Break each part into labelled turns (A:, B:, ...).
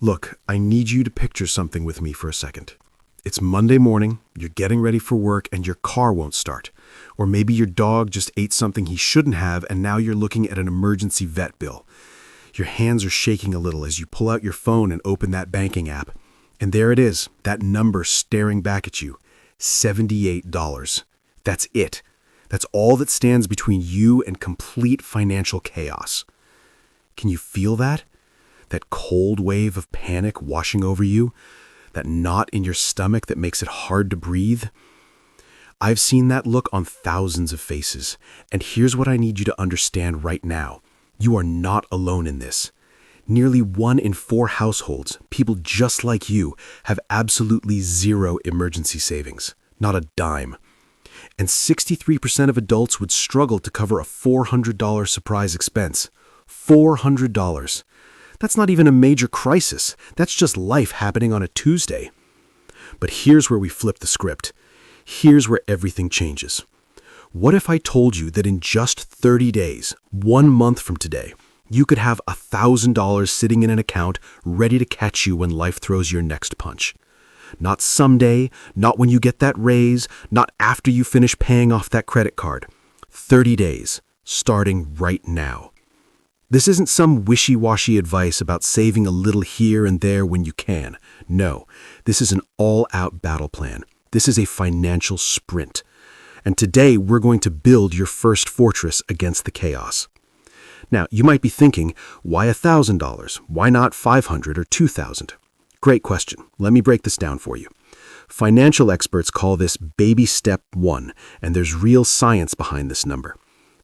A: Look, I need you to picture something with me for a second. It's Monday morning, you're getting ready for work, and your car won't start. Or maybe your dog just ate something he shouldn't have, and now you're looking at an emergency vet bill. Your hands are shaking a little as you pull out your phone and open that banking app. And there it is, that number staring back at you. $78. That's it. That's all that stands between you and complete financial chaos. Can you feel that? That cold wave of panic washing over you? That knot in your stomach that makes it hard to breathe? I've seen that look on thousands of faces, and here's what I need you to understand right now. You are not alone in this. Nearly 1 in 4 households, people just like you, have absolutely zero emergency savings, not a dime. And 63% of adults would struggle to cover a $400 surprise expense. $400. That's not even a major crisis. That's just life happening on a Tuesday. But here's where we flip the script. Here's where everything changes. What if I told you that in just 30 days, 1 month from today, you could have $1,000 sitting in an account ready to catch you when life throws your next punch? Not someday, not when you get that raise, not after you finish paying off that credit card. 30 days, starting right now. This isn't some wishy-washy advice about saving a little here and there when you can. No, this is an all-out battle plan. This is a financial sprint. And today we're going to build your first fortress against the chaos. Now, you might be thinking, why $1,000? Why not $500 or $2,000? Great question. Let me break this down for you. Financial experts call this baby step 1, and there's real science behind this number.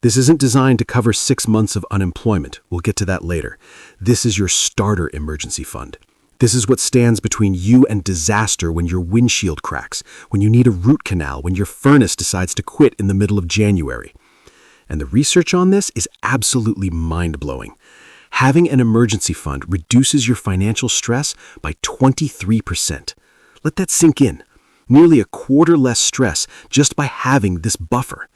A: This isn't designed to cover 6 months of unemployment. We'll get to that later. This is your starter emergency fund. This is what stands between you and disaster when your windshield cracks, when you need a root canal, when your furnace decides to quit in the middle of January. And the research on this is absolutely mind-blowing. Having an emergency fund reduces your financial stress by 23%. Let that sink in. Nearly a quarter less stress just by having this buffer.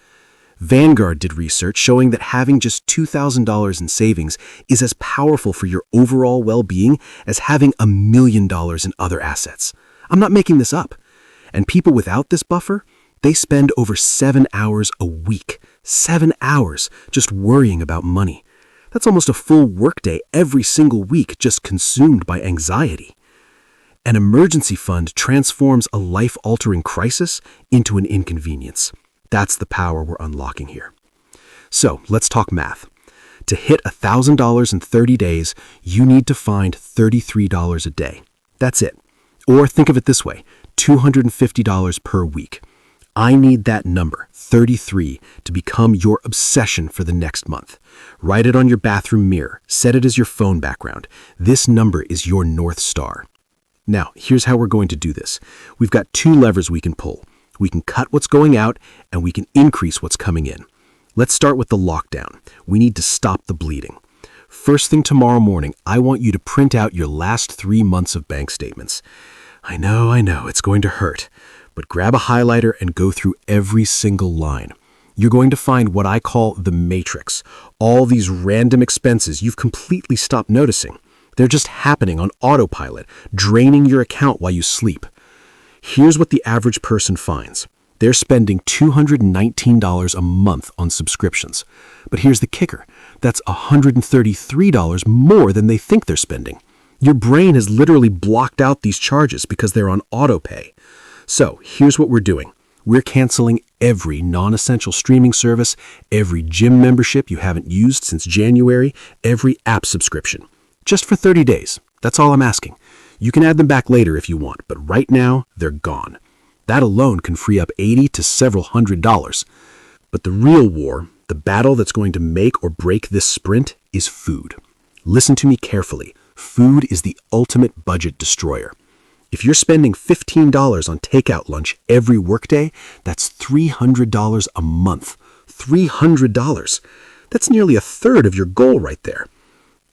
A: Vanguard did research showing that having just $2,000 in savings is as powerful for your overall well-being as having $1 million in other assets. I'm not making this up. And people without this buffer, they spend over 7 hours a week. 7 hours just worrying about money. That's almost a full workday every single week just consumed by anxiety. An emergency fund transforms a life-altering crisis into an inconvenience. That's the power we're unlocking here. So let's talk math. To hit $1,000 in 30 days, you need to find $33 a day. That's it. Or think of it this way, $250 per week. I need that number, 33, to become your obsession for the next month. Write it on your bathroom mirror. Set it as your phone background. This number is your North Star. Now, here's how we're going to do this. We've got 2 levers we can pull. We can cut what's going out, and we can increase what's coming in. Let's start with the lockdown. We need to stop the bleeding. First thing tomorrow morning, I want you to print out your last 3 months of bank statements. I know, it's going to hurt. But grab a highlighter and go through every single line. You're going to find what I call the matrix. All these random expenses you've completely stopped noticing. They're just happening on autopilot, draining your account while you sleep. Here's what the average person finds. They're spending $219 a month on subscriptions. But here's the kicker. That's $133 more than they think they're spending. Your brain has literally blocked out these charges because they're on autopay. So here's what we're doing. We're canceling every non-essential streaming service, every gym membership you haven't used since January, every app subscription. Just for 30 days. That's all I'm asking. You can add them back later if you want, but right now, they're gone. That alone can free up $80 to several $100. But the real war, the battle that's going to make or break this sprint, is food. Listen to me carefully. Food is the ultimate budget destroyer. If you're spending $15 on takeout lunch every workday, that's $300 a month. $300. That's nearly a third of your goal right there.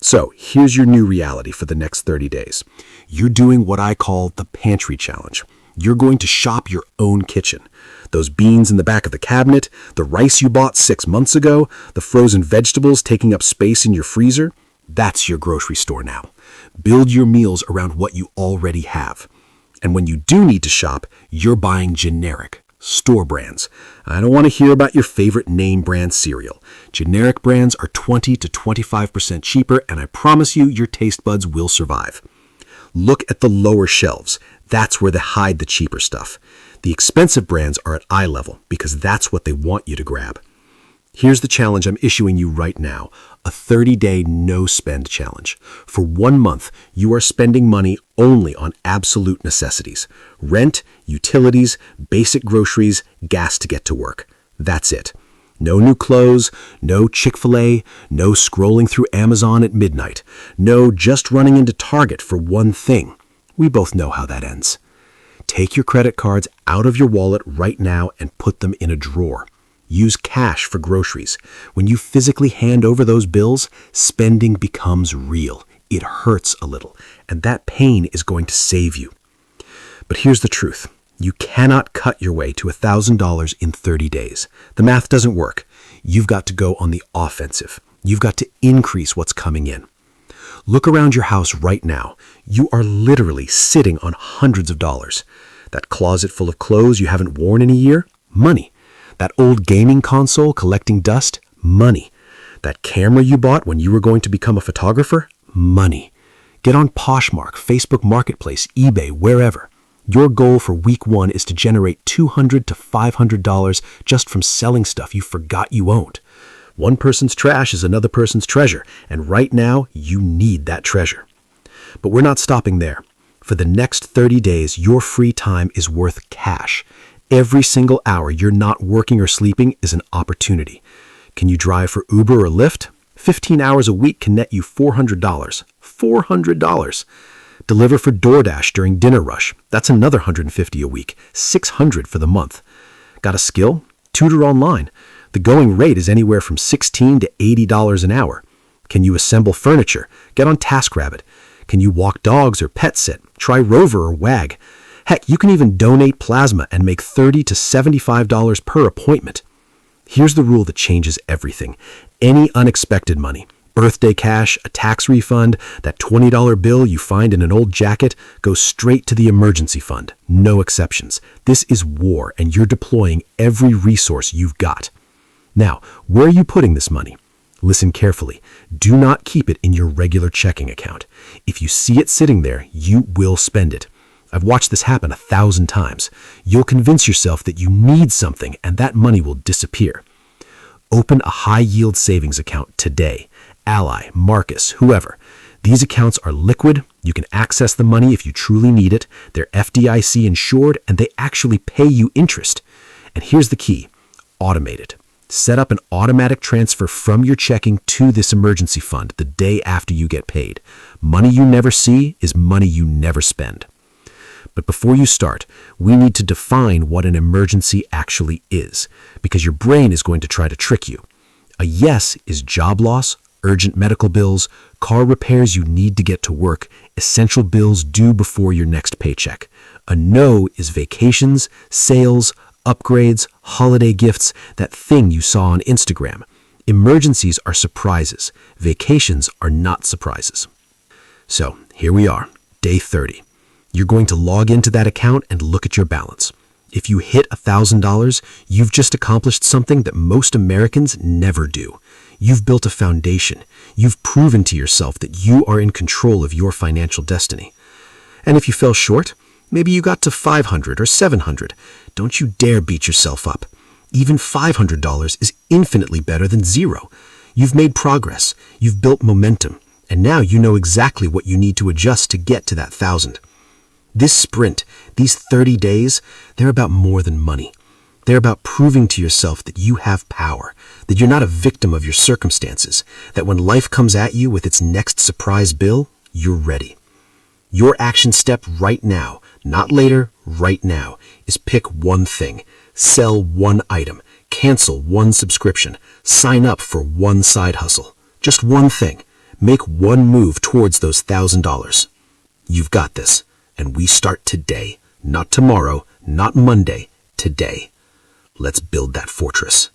A: So here's your new reality for the next 30 days. You're doing what I call the pantry challenge. You're going to shop your own kitchen. Those beans in the back of the cabinet, the rice you bought 6 months ago, the frozen vegetables taking up space in your freezer, that's your grocery store now. Build your meals around what you already have. And when you do need to shop, you're buying generic, store brands. I don't want to hear about your favorite name brand cereal. Generic brands are 20 to 25% cheaper, and I promise you your taste buds will survive. Look at the lower shelves. That's where they hide the cheaper stuff. The expensive brands are at eye level because that's what they want you to grab. Here's the challenge I'm issuing you right now, a 30-day no-spend challenge. For 1 month, you are spending money only on absolute necessities. Rent, utilities, basic groceries, gas to get to work. That's it. No new clothes, no Chick-fil-A, no scrolling through Amazon at midnight, no just running into Target for one thing. We both know how that ends. Take your credit cards out of your wallet right now and put them in a drawer. Use cash for groceries. When you physically hand over those bills, spending becomes real. It hurts a little, and that pain is going to save you. But here's the truth. You cannot cut your way to $1,000 in 30 days. The math doesn't work. You've got to go on the offensive. You've got to increase what's coming in. Look around your house right now. You are literally sitting on hundreds of dollars. That closet full of clothes you haven't worn in a year? Money. That old gaming console collecting dust? Money. That camera you bought when you were going to become a photographer? Money. Get on Poshmark, Facebook Marketplace, eBay, wherever. Your goal for week 1 is to generate $200 to $500 just from selling stuff you forgot you owned. One person's trash is another person's treasure, and right now you need that treasure. But we're not stopping there. For the next 30 days, your free time is worth cash. Every single hour you're not working or sleeping is an opportunity. Can you drive for Uber or Lyft? 15 hours a week can net you $400. $400. Deliver for DoorDash during dinner rush. That's another $150 a week. $600 for the month. Got a skill? Tutor online. The going rate is anywhere from $16 to $80 an hour. Can you assemble furniture? Get on TaskRabbit. Can you walk dogs or pet sit? Try Rover or Wag. Heck, you can even donate plasma and make $30 to $75 per appointment. Here's the rule that changes everything. Any unexpected money, birthday cash, a tax refund, that $20 bill you find in an old jacket, goes straight to the emergency fund. No exceptions. This is war, and you're deploying every resource you've got. Now, where are you putting this money? Listen carefully. Do not keep it in your regular checking account. If you see it sitting there, you will spend it. I've watched this happen 1,000 times. You'll convince yourself that you need something, and that money will disappear. Open a high-yield savings account today. Ally, Marcus, whoever. These accounts are liquid. You can access the money if you truly need it. They're FDIC insured, and they actually pay you interest. And here's the key. Automate it. Set up an automatic transfer from your checking to this emergency fund the day after you get paid. Money you never see is money you never spend. But before you start, we need to define what an emergency actually is, because your brain is going to try to trick you. A yes is job loss, urgent medical bills, car repairs you need to get to work, essential bills due before your next paycheck. A no is vacations, sales, upgrades, holiday gifts, that thing you saw on Instagram. Emergencies are surprises. Vacations are not surprises. So here we are, day 30. You're going to log into that account and look at your balance. If you hit $1,000, you've just accomplished something that most Americans never do. You've built a foundation. You've proven to yourself that you are in control of your financial destiny. And if you fell short, maybe you got to $500 or $700. Don't you dare beat yourself up. Even $500 is infinitely better than zero. You've made progress. You've built momentum. And now you know exactly what you need to adjust to get to that 1,000. This sprint, these 30 days, they're about more than money. They're about proving to yourself that you have power, that you're not a victim of your circumstances, that when life comes at you with its next surprise bill, you're ready. Your action step right now, not later, right now, is pick one thing, sell one item, cancel one subscription, sign up for one side hustle. Just one thing. Make one move towards those $1,000. You've got this. And we start today, not tomorrow, not Monday, today. Let's build that fortress.